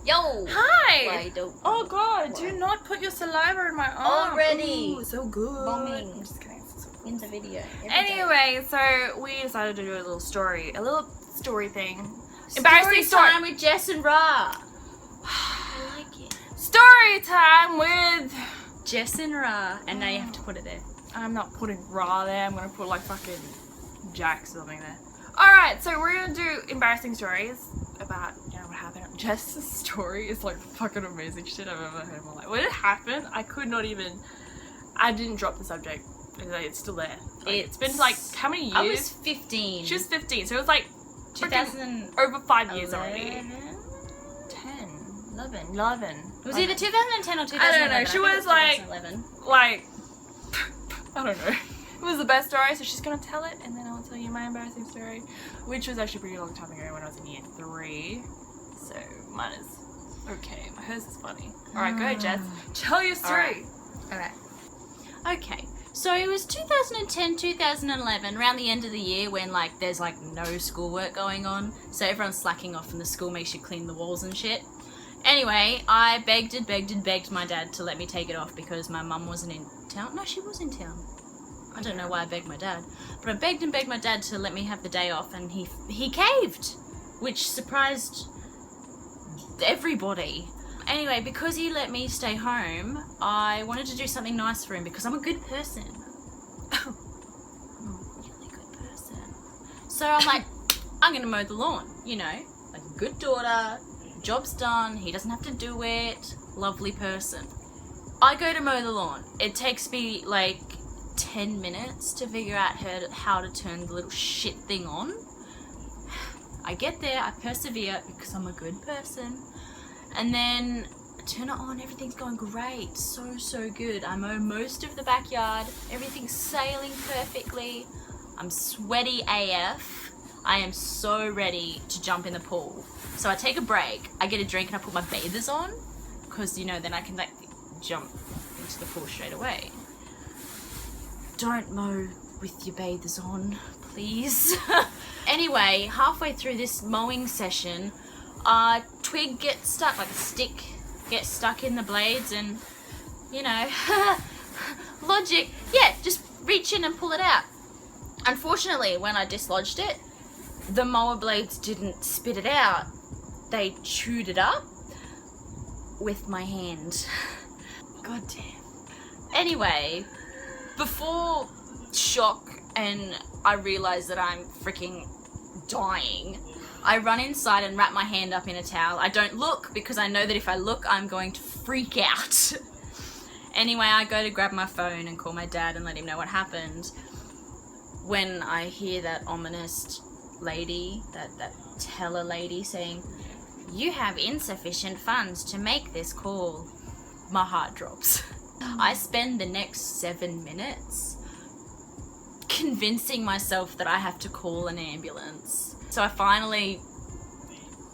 Yo! Hi! Why don't Oh god, do not put your saliva in my arm. Already. Ooh, so good. Bombing. I'm just kidding. So good. In the video. Anyway, so we decided to do a little story thing. Embarrassing time with Jess and Ra. I like it. Story time with Jess and Ra. And now you have to put it there. I'm not putting Ra there. I'm gonna put like fucking Jack or something there. Alright, so we're gonna do embarrassing stories about, you know, what happened. Jess's story is like fucking amazing shit I've ever heard in my life. When it happened, I didn't drop the subject. It's still there. Like, it's been like, how many years? I was 15. She was 15, so it was like 2000 over 5 years already. 10, 11. It was Okay. either 2010 or 2011. I don't know. She was like, 2011. I don't know. It was the best story, so she's gonna tell it, and then I'll tell you my embarrassing story, which was actually a pretty long time ago when I was in year 3. So mine is okay. Hers is funny. All right, go ahead, Jess. Tell your story. Alright. Okay. So it was 2010, 2011, around the end of the year when like there's like no schoolwork going on, so everyone's slacking off and the school makes you clean the walls and shit. Anyway, I begged my dad to let me take it off because my mum wasn't in town. No, she was in town. I don't know why I begged my dad, but I begged my dad to let me have the day off, and he caved, which surprised everybody. Anyway, because he let me stay home, I wanted to do something nice for him because I'm a good person. I'm a really good person. So I'm like, I'm gonna mow the lawn, you know, like a good daughter, job's done, he doesn't have to do it, lovely person. I go to mow the lawn. It takes me like 10 minutes to figure out how to turn the little shit thing on. I get there, I persevere because I'm a good person, and then I turn it on, everything's going great, so good. I mow most of the backyard, everything's sailing perfectly, I'm sweaty AF, I am so ready to jump in the pool. So I take a break, I get a drink and I put my bathers on, because you know, then I can like jump into the pool straight away. Don't mow with your bathers on, please. Anyway, halfway through this mowing session, a twig gets stuck, like a stick gets stuck in the blades, and you know, logic, yeah, just reach in and pull it out. Unfortunately, when I dislodged it, the mower blades didn't spit it out, they chewed it up with my hand. God damn. Anyway, before shock and I realize that I'm freaking dying, I run inside and wrap my hand up in a towel. I don't look because I know that if I look, I'm going to freak out. Anyway, I go to grab my phone and call my dad and let him know what happened. When I hear that ominous lady, that teller lady saying, "You have insufficient funds to make this call," my heart drops. I spend the next 7 minutes convincing myself that I have to call an ambulance. So I finally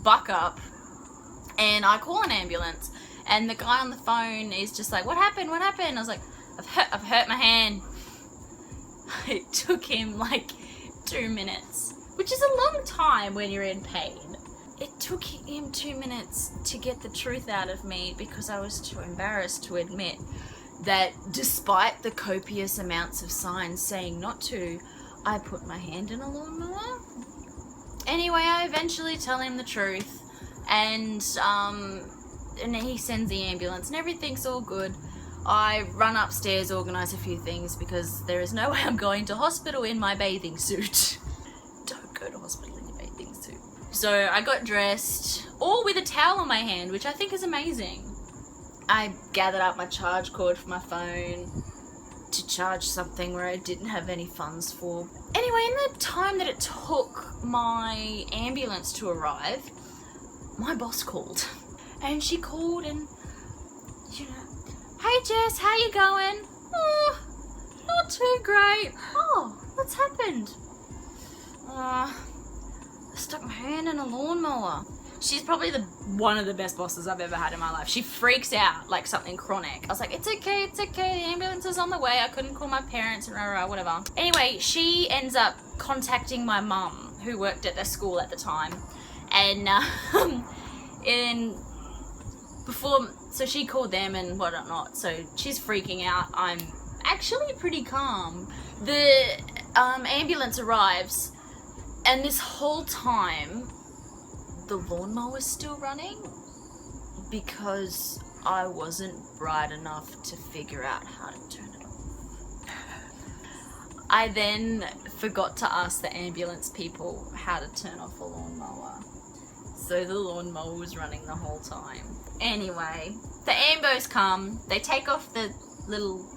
buck up and I call an ambulance, and the guy on the phone is just like, what happened? I was like, I've hurt my hand. It took him like 2 minutes, which is a long time when you're in pain. It took him 2 minutes to get the truth out of me because I was too embarrassed to admit that despite the copious amounts of signs saying not to, I put my hand in a lawnmower. Anyway, I eventually tell him the truth, and he sends the ambulance and everything's all good. I run upstairs, organise a few things because there is no way I'm going to hospital in my bathing suit. Don't go to hospital in your bathing suit. So I got dressed, all with a towel on my hand, which I think is amazing. I gathered up my charge cord for my phone to charge something where I didn't have any funds for. Anyway, in the time that it took my ambulance to arrive, my boss called. And she called and, you know, "Hey Jess, how you going?" "Oh, not too great." "Oh, what's happened?" I stuck my hand in a lawnmower." She's probably one of the best bosses I've ever had in my life. She freaks out like something chronic. I was like, it's okay, the ambulance is on the way. I couldn't call my parents and whatever. Anyway, she ends up contacting my mum, who worked at the school at the time. And so she called them and whatnot. So she's freaking out. I'm actually pretty calm. The ambulance arrives, and this whole time the lawnmower's still running because I wasn't bright enough to figure out how to turn it off. I then forgot to ask the ambulance people how to turn off a lawnmower. So the lawnmower was running the whole time. Anyway, the ambos come, they take off the little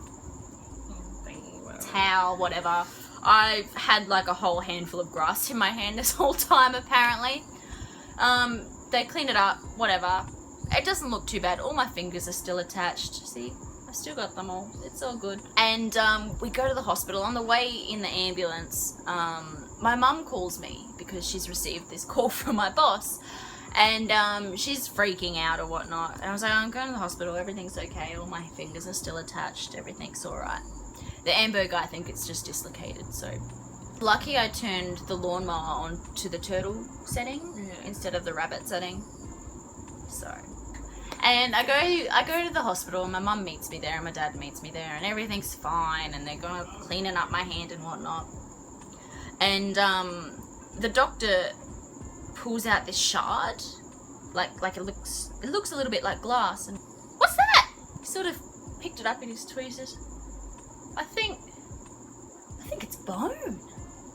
towel, whatever. I've had like a whole handful of grass in my hand this whole time, apparently. They clean it up, whatever. It doesn't look too bad. All my fingers are still attached. See? I've still got them all. It's all good. And we go to the hospital. On the way in the ambulance, my mum calls me because she's received this call from my boss. And she's freaking out or whatnot. And I was like, I'm going to the hospital. Everything's okay. All my fingers are still attached. Everything's all right. The Amber guy, I think it's just dislocated. So lucky I turned the lawnmower on to the turtle setting instead of the rabbit setting. So, and I go to the hospital. And my mum meets me there and my dad meets me there, and everything's fine. And they're gonna cleaning up my hand and whatnot. And the doctor pulls out this shard, like it looks a little bit like glass. And what's that? He sort of picked it up in his tweezers. I think it's bone.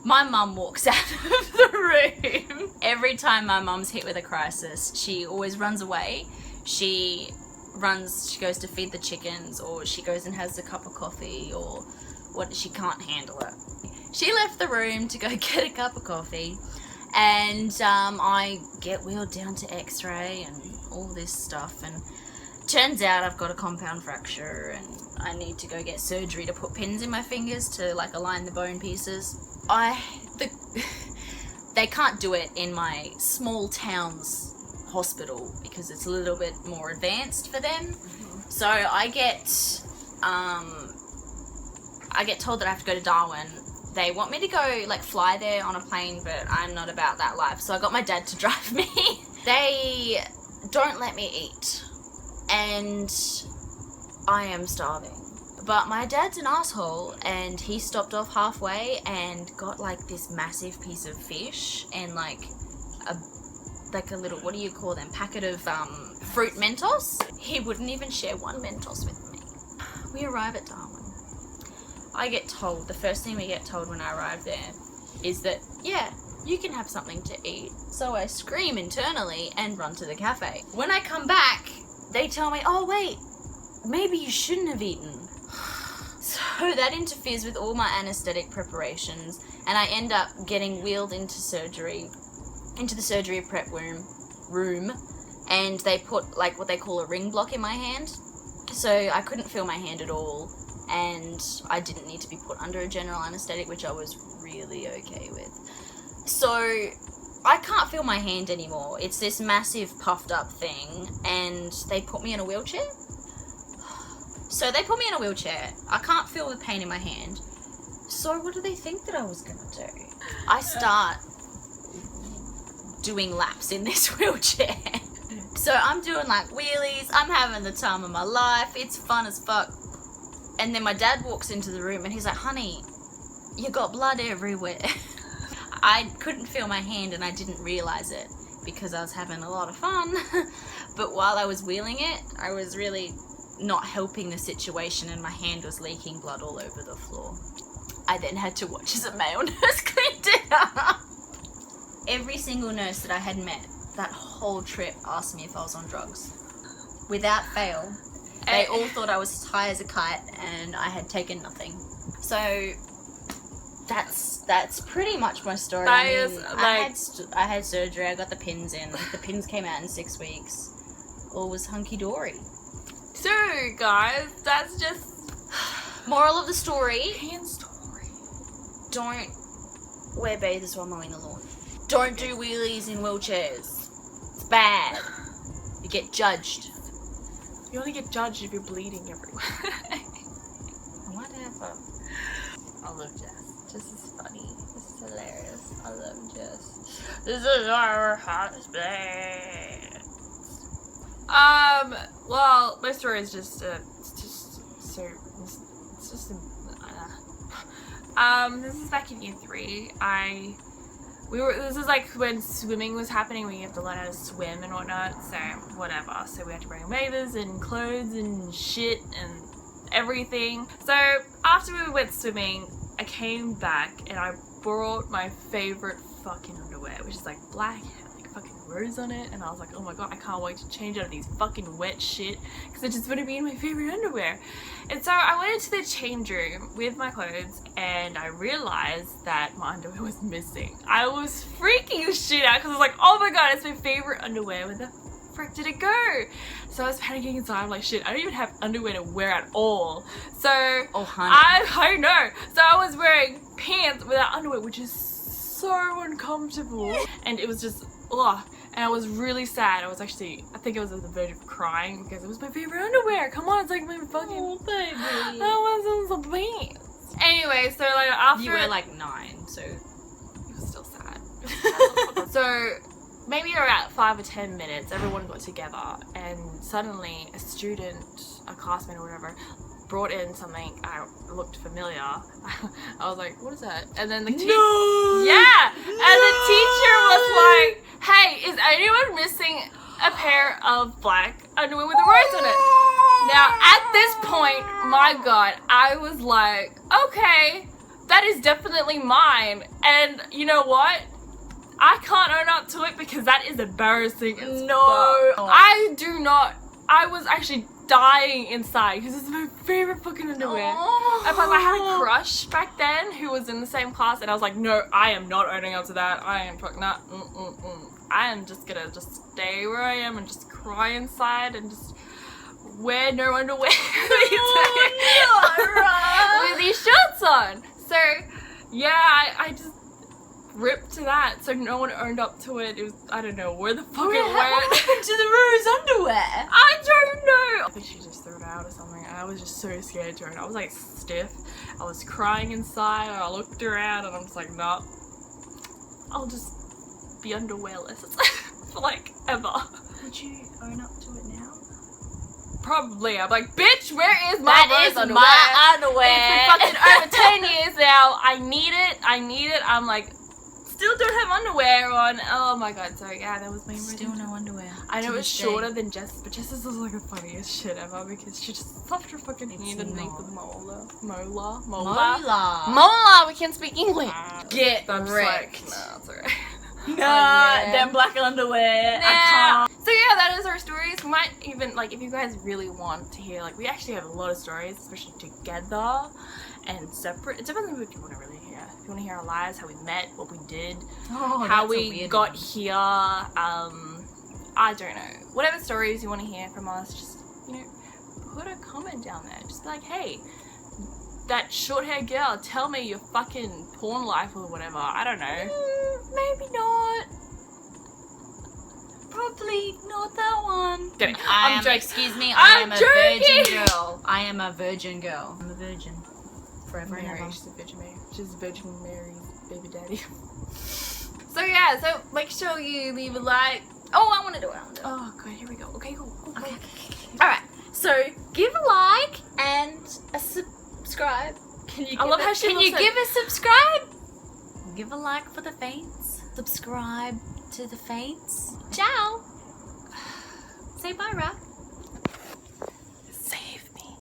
My mum walks out of the room. Every time my mum's hit with a crisis, she always runs away. She goes to feed the chickens, or she goes and has a cup of coffee, or what, she can't handle it. She left the room to go get a cup of coffee, and I get wheeled down to x-ray and all this stuff, and turns out I've got a compound fracture and I need to go get surgery to put pins in my fingers to like align the bone pieces. They can't do it in my small town's hospital because it's a little bit more advanced for them. Mm-hmm. So I get told that I have to go to Darwin. They want me to go like fly there on a plane, but I'm not about that life. So I got my dad to drive me. They don't let me eat. And I am starving. But my dad's an asshole, and he stopped off halfway and got like this massive piece of fish and like a little, what do you call them, packet of fruit Mentos. He wouldn't even share one Mentos with me. We arrive at Darwin. The first thing we get told when I arrive there is that, yeah, you can have something to eat. So I scream internally and run to the cafe. When I come back, they tell me, oh wait, maybe you shouldn't have eaten. So that interferes with all my anesthetic preparations, and I end up getting wheeled into the surgery prep room, and they put like what they call a ring block in my hand. So I couldn't feel my hand at all, and I didn't need to be put under a general anesthetic, which I was really okay with. So I can't feel my hand anymore. It's this massive puffed up thing, and they put me in a wheelchair. So they put me in a wheelchair. I can't feel the pain in my hand. So what do they think that I was gonna do? I start doing laps in this wheelchair. So I'm doing like wheelies. I'm having the time of my life. It's fun as fuck. And then my dad walks into the room and he's like, honey, you got blood everywhere. I couldn't feel my hand and I didn't realize it because I was having a lot of fun. But while I was wheeling it, I was really not helping the situation and my hand was leaking blood all over the floor. I then had to watch as a male nurse cleaned it up. Every single nurse that I had met that whole trip asked me if I was on drugs. Without fail. They all thought I was as high as a kite and I had taken nothing. So that's pretty much my story. I had surgery, I got the pins in. The pins came out in 6 weeks. All was hunky-dory. So, guys, that's just... Moral of the story. Hand story. Don't wear bathers while mowing the lawn. Don't do wheelies in wheelchairs. It's bad. You get judged. You only get judged if you're bleeding everywhere. Whatever. I love Jess. Jess is funny. This is hilarious. I love Jess. This is our hot space. Well, my story is just, this is back in year 3. This is like when swimming was happening, where you have to learn how to swim and whatnot, so whatever. So we had to bring bathers and clothes and shit and everything. So after we went swimming, I came back and I brought my favorite fucking underwear, which is like black, like fucking rose on it, and I was like, oh my god, I can't wait to change out of these fucking wet shit, because I just want to be in my favorite underwear. And so I went into the change room with my clothes, and I realized that my underwear was missing. I was freaking the shit out, because I was like, oh my god, it's my favorite underwear, where the frick did it go? So I was panicking inside. I'm like, shit, I don't even have underwear to wear at all. So Oh, honey. I know. So I was wearing pants without underwear, which is so uncomfortable, and it was just ugh. And I was really sad. I think I was on the verge of crying, because it was my favorite underwear. Come on, it's like my fucking baby. that was the pants. Anyway, so like after You were like 9, so it was still sad. So maybe about 5 or 10 minutes, everyone got together, and suddenly a student, a classmate or whatever, brought in something. I looked familiar. I was like, what is that? And then the teacher, yeah, and the teacher was like, hey, is anyone missing a pair of black underwear with a rose on it? Now at this point, my god, I was like, okay, that is definitely mine. And you know what? I can't own up to it, because that is embarrassing as fuck. I was actually dying inside, because this is my favorite fucking underwear. And plus, I had a crush back then who was in the same class, and I was like, no, I am not owning up to that. I am fucking not. I am just gonna just stay where I am and just cry inside and just wear no underwear with these shorts on. So yeah, I just ripped to that, so no one owned up to it. It was, I don't know where the fuck it went. What happened to the rose underwear? I don't know. I think she just threw it out or something. I was just so scared to her, and I was like stiff. I was crying inside, and I looked around, and I'm just like, nah, I'll just be underwearless for like ever. Would you own up to it now? Probably. I'm like, bitch, where is my That rose is underwear? my underwear. It's been fucking over 10 years now. I need it. I'm like, still don't have underwear on. Oh my god. So yeah, that was my Still no underwear. I know to it's this shorter day. than Jess, but Jess's was like the funniest shit ever, because she just stuffed her fucking hand underneath the molar. Molar. We can't speak English. Get I'm just wrecked. like, nah, it's alright. Nah, yeah. them black underwear. Nah. I can't. So yeah, that is our stories. We might even, like, if you guys really want to hear, like, we actually have a lot of stories, especially together and separate. It depends on what you want to really hear. If you want to hear our lives, how we met, what we did, Oh, how that's a we weird got one. here, I don't know. Whatever stories you want to hear from us, just, you know, put a comment down there. Just be like, hey, that short haired girl, tell me your fucking porn life or whatever. I don't know. Maybe not. Probably not that one. Kidding. I I'm am, joking. excuse me, I I'm am a joking. virgin girl. I am a virgin girl. I'm a virgin. Forever and Mary, ever. she's a Virgin Mary. She's Virgin Mary's baby daddy. So yeah, so make sure you leave a like. Oh, I want to do it. Oh god, here we go. Okay, go. Okay. Alright, so give a like and a subscribe. Can you I love how she Can you looks give a subscribe? Give a like for the faints. Subscribe to the faints. Ciao. Say bye, Ra.